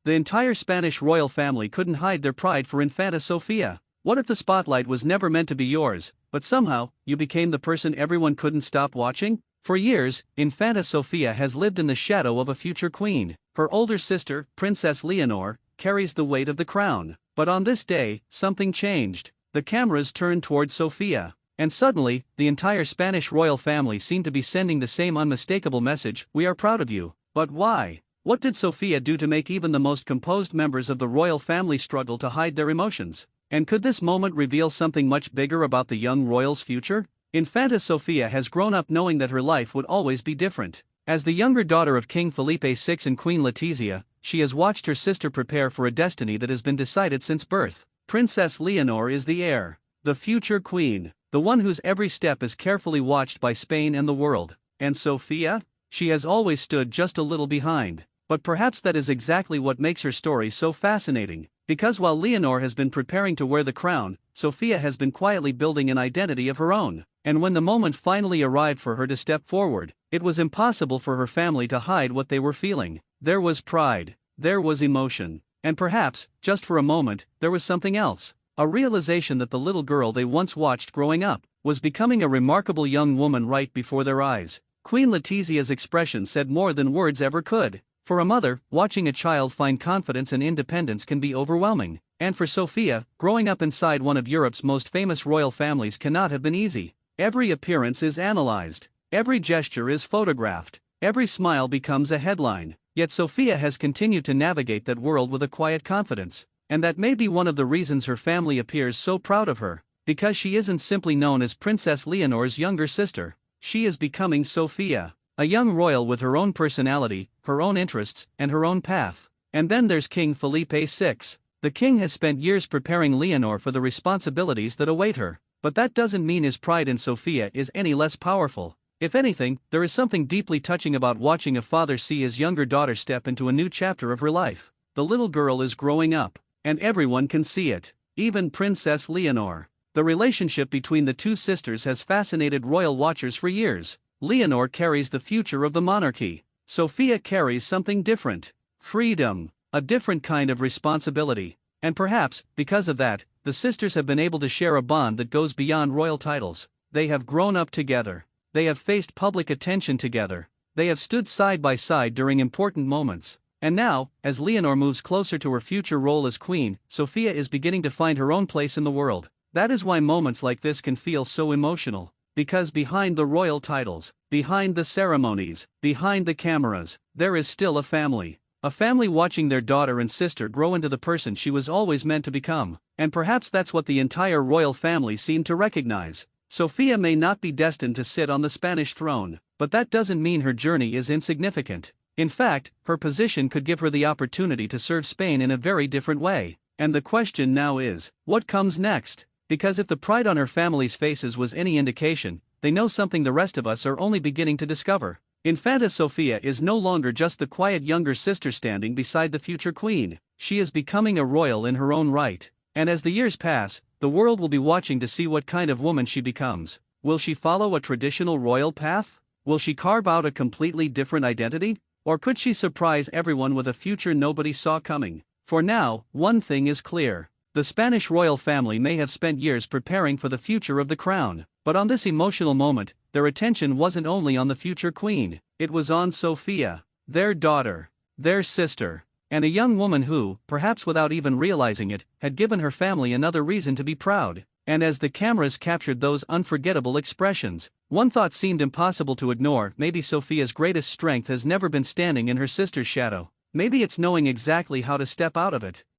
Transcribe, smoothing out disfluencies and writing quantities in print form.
The entire Spanish royal family couldn't hide their pride for Infanta Sofía. What if the spotlight was never meant to be yours, but somehow, you became the person everyone couldn't stop watching? For years, Infanta Sofía has lived in the shadow of a future queen. Her older sister, Princess Leonor, carries the weight of the crown. But on this day, something changed. The cameras turned towards Sofía. And suddenly, the entire Spanish royal family seemed to be sending the same unmistakable message: "We are proud of you." But why? What did Sofía do to make even the most composed members of the royal family struggle to hide their emotions? And could this moment reveal something much bigger about the young royal's future? Infanta Sofía has grown up knowing that her life would always be different. As the younger daughter of King Felipe VI and Queen Letizia, she has watched her sister prepare for a destiny that has been decided since birth. Princess Leonor is the heir, the future queen, the one whose every step is carefully watched by Spain and the world. And Sofía? She has always stood just a little behind. But perhaps that is exactly what makes her story so fascinating. Because while Leonor has been preparing to wear the crown, Sofía has been quietly building an identity of her own. And when the moment finally arrived for her to step forward, it was impossible for her family to hide what they were feeling. There was pride, there was emotion, and perhaps, just for a moment, there was something else. A realization that the little girl they once watched growing up was becoming a remarkable young woman right before their eyes. Queen Letizia's expression said more than words ever could. For a mother, watching a child find confidence and independence can be overwhelming. And for Sofía, growing up inside one of Europe's most famous royal families cannot have been easy. Every appearance is analyzed, every gesture is photographed, every smile becomes a headline. Yet Sofía has continued to navigate that world with a quiet confidence. And that may be one of the reasons her family appears so proud of her. Because she isn't simply known as Princess Leonor's younger sister. She is becoming Sofía, a young royal with her own personality, her own interests, and her own path. And then there's King Felipe VI. The king has spent years preparing Leonor for the responsibilities that await her. But that doesn't mean his pride in Sofía is any less powerful. If anything, there is something deeply touching about watching a father see his younger daughter step into a new chapter of her life. The little girl is growing up, and everyone can see it, even Princess Leonor. The relationship between the two sisters has fascinated royal watchers for years. Leonor carries the future of the monarchy. Sofía carries something different: freedom, a different kind of responsibility. And perhaps, because of that, the sisters have been able to share a bond that goes beyond royal titles. They have grown up together. They have faced public attention together. They have stood side by side during important moments. And now, as Leonor moves closer to her future role as queen, Sofía is beginning to find her own place in the world. That is why moments like this can feel so emotional. Because behind the royal titles, behind the ceremonies, behind the cameras, there is still a family. A family watching their daughter and sister grow into the person she was always meant to become. And perhaps that's what the entire royal family seemed to recognize. Sofía may not be destined to sit on the Spanish throne, but that doesn't mean her journey is insignificant. In fact, her position could give her the opportunity to serve Spain in a very different way. And the question now is, what comes next? Because if the pride on her family's faces was any indication, they know something the rest of us are only beginning to discover. Infanta Sofía is no longer just the quiet younger sister standing beside the future queen. She is becoming a royal in her own right. And as the years pass, the world will be watching to see what kind of woman she becomes. Will she follow a traditional royal path? Will she carve out a completely different identity? Or could she surprise everyone with a future nobody saw coming? For now, one thing is clear. The Spanish royal family may have spent years preparing for the future of the crown, but on this emotional moment, their attention wasn't only on the future queen, it was on Sofía, their daughter, their sister, and a young woman who, perhaps without even realizing it, had given her family another reason to be proud. And as the cameras captured those unforgettable expressions, one thought seemed impossible to ignore: maybe Sofía's greatest strength has never been standing in her sister's shadow. Maybe it's knowing exactly how to step out of it.